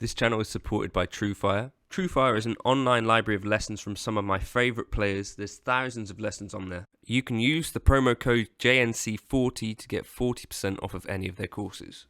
This channel is supported by TrueFire. TrueFire is an online library of lessons from some of my favourite players. There's thousands of lessons on there. You can use the promo code JNC40 to get 40% off of any of their courses.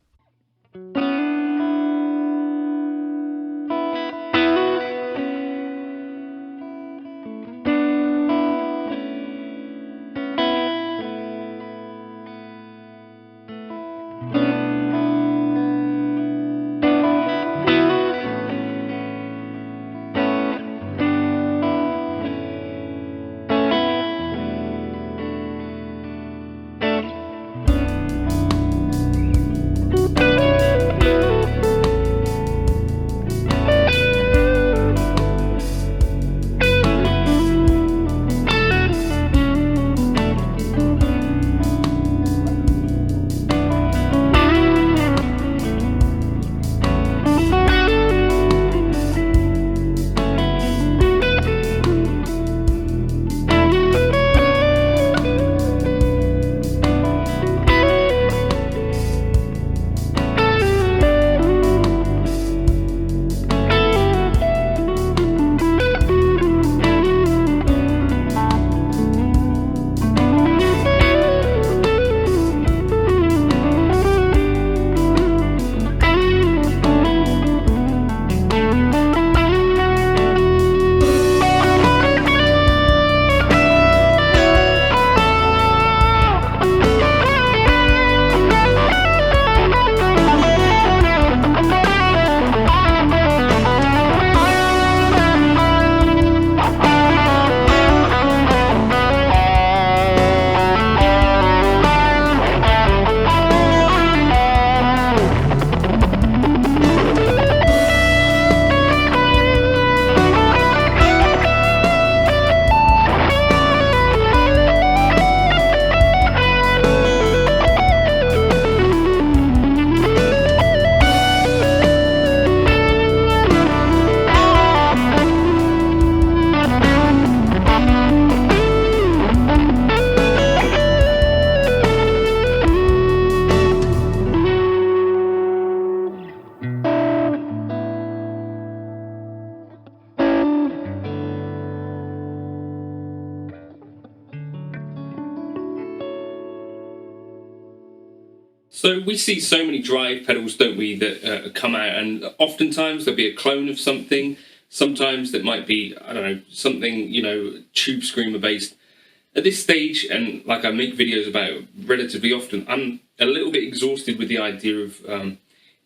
So we see so many drive pedals, don't we, that come out, and oftentimes there'll be a clone of something. Sometimes that might be, I don't know, something, tube screamer based. At this stage, and like I make videos about relatively often, I'm a little bit exhausted with the idea of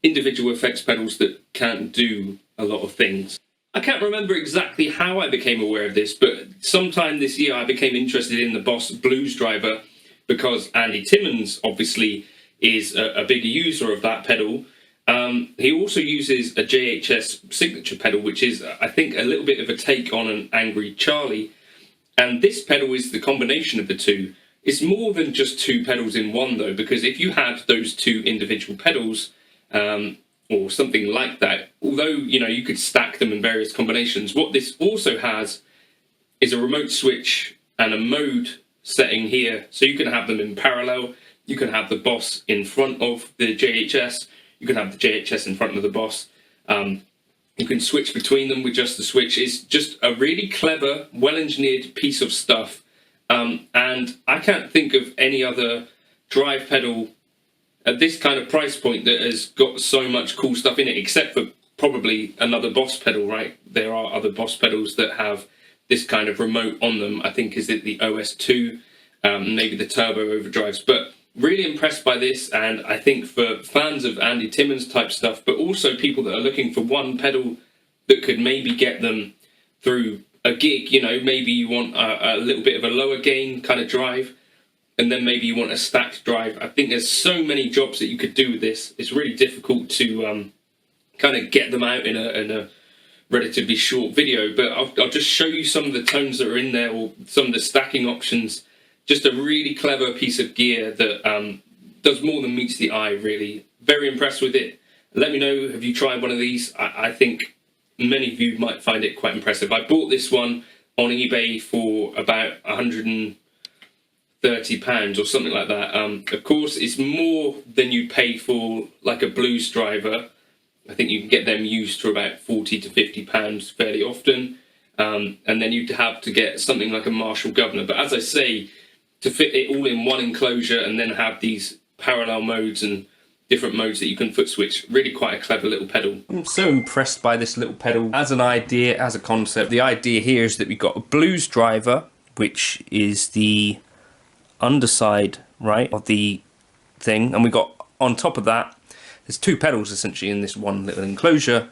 individual effects pedals that can't do a lot of things. I can't remember exactly how I became aware of this, but sometime this year I became interested in the Boss Blues Driver because Andy Timmons obviously is a bigger user of that pedal. He also uses a JHS signature pedal, which is, I think, a little bit of a take on an Angry Charlie. And this pedal is the combination of the two. It's more than just two pedals in one, though, because if you had those two individual pedals, or something like that, although, you could stack them in various combinations, what this also has is a remote switch and a mode setting here, so you can have them in parallel. You can have the Boss in front of the JHS. You can have the JHS in front of the Boss. You can switch between them with just the switch. It's just a really clever, well-engineered piece of stuff. And I can't think of any other drive pedal at this kind of price point that has got so much cool stuff in it, except for probably another Boss pedal, right? There are other Boss pedals that have this kind of remote on them. I think is it the OS2, maybe the turbo overdrives, but really impressed by this. And I think for fans of Andy Timmons type stuff, but also people that are looking for one pedal that could maybe get them through a gig, maybe you want a little bit of a lower gain kind of drive, and then maybe you want a stacked drive. I think there's so many jobs that you could do with this. It's really difficult to kind of get them out in a relatively short video, but I'll just show you some of the tones that are in there, or some of the stacking options. Just a really clever piece of gear that does more than meets the eye, really. Very impressed with it. Let me know, have you tried one of these? I think many of you might find it quite impressive. I bought this one on eBay for about £130 or something like that. Of course, it's more than you pay for like a blues driver. I think you can get them used for about £40 to £50 fairly often. And then you'd have to get something like a Marshall governor. But as I say, to fit it all in one enclosure and then have these parallel modes and different modes that you can foot switch, really quite a clever little pedal. I'm so impressed by this little pedal as an idea, as a concept. The idea here is that we've got a blues driver, which is the underside, right, of the thing, and we got on top of that, there's two pedals essentially in this one little enclosure.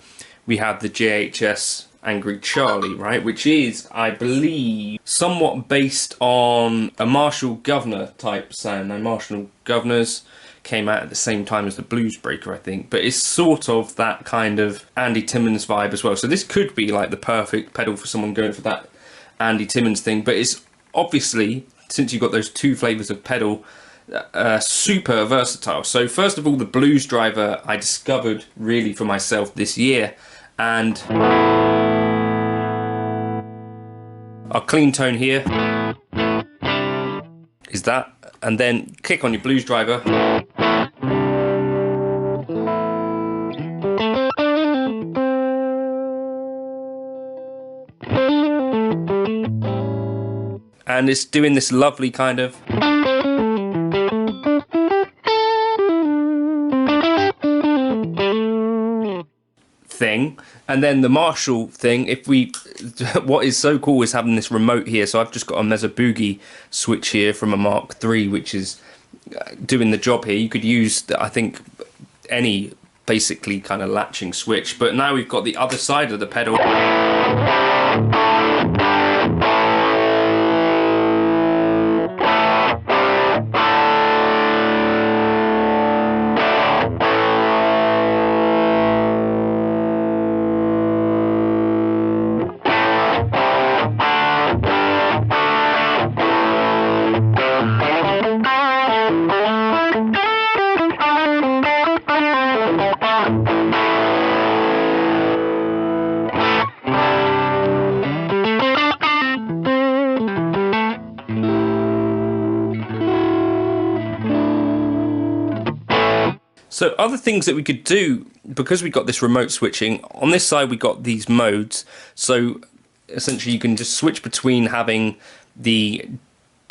We have the JHS Angry Charlie, right, which is, I believe, somewhat based on a Marshall Governor type sound. Now, Marshall Governors came out at the same time as the Blues Breaker, I think, but it's sort of that kind of Andy Timmons vibe as well. So this could be like the perfect pedal for someone going for that Andy Timmons thing, but it's obviously, since you've got those two flavors of pedal, super versatile. So first of all, the blues driver I discovered really for myself this year, and our clean tone here is that, and then click on your blues driver, and it's doing this lovely kind of thing. And then the Marshall thing, if we, what is so cool is having this remote here. So I've just got a Mezzo Boogie switch here from a Mark III, which is doing the job here. You could use, I think, any basically kind of latching switch, but now we've got the other side of the pedal. So other things that we could do, because we got this remote switching, on this side we got these modes. So essentially you can just switch between having the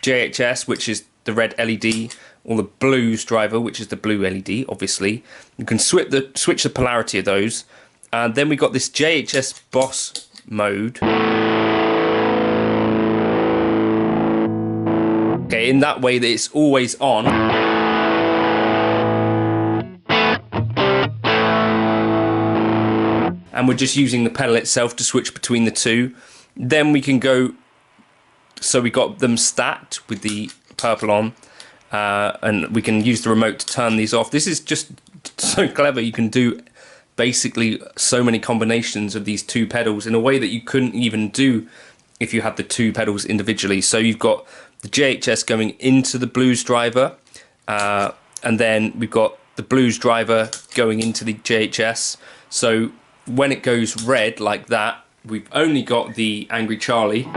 JHS, which is the red LED, or the blues driver, which is the blue LED, obviously. You can switch the polarity of those. And then we got this JHS Boss mode. Okay, in that way that it's always on. And we're just using the pedal itself to switch between the two. Then we can go, so we got them stacked with the purple on, and we can use the remote to turn these off. This is just so clever. You can do basically so many combinations of these two pedals in a way that you couldn't even do if you had the two pedals individually. So you've got the JHS going into the blues driver, and then we've got the blues driver going into the JHS. So when it goes red like that, we've only got the Angry Charlie,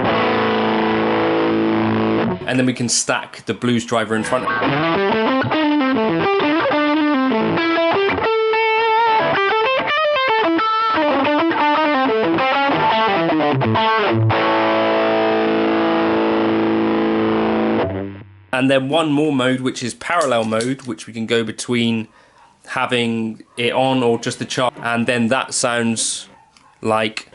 and then we can stack the blues driver in front. And then one more mode, which is parallel mode, which we can go between having it on or just the chart, and then that sounds like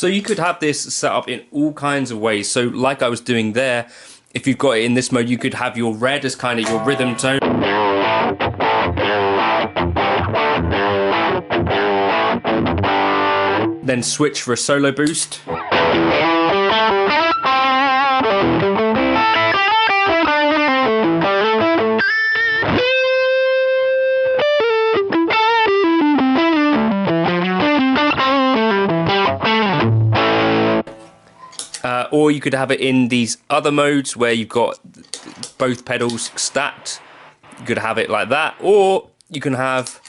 So you could have this set up in all kinds of ways. So like I was doing there, if you've got it in this mode, you could have your red as kind of your rhythm tone. then switch for a solo boost. Or you could have it in these other modes where you've got both pedals stacked. You could have it like that, or you can have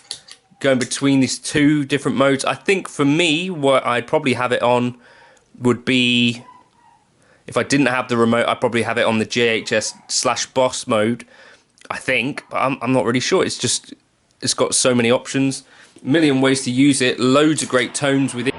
going between these two different modes. I think for me, what I'd probably have it on would be, if I didn't have the remote, I'd probably have it on the JHS/Boss mode, I think, but I'm not really sure. It's got so many options, a million ways to use it, loads of great tones with it.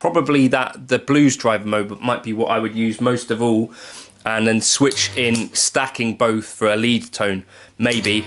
Probably the blues driver mode might be what I would use most of all, and then switch in stacking both for a lead tone, maybe.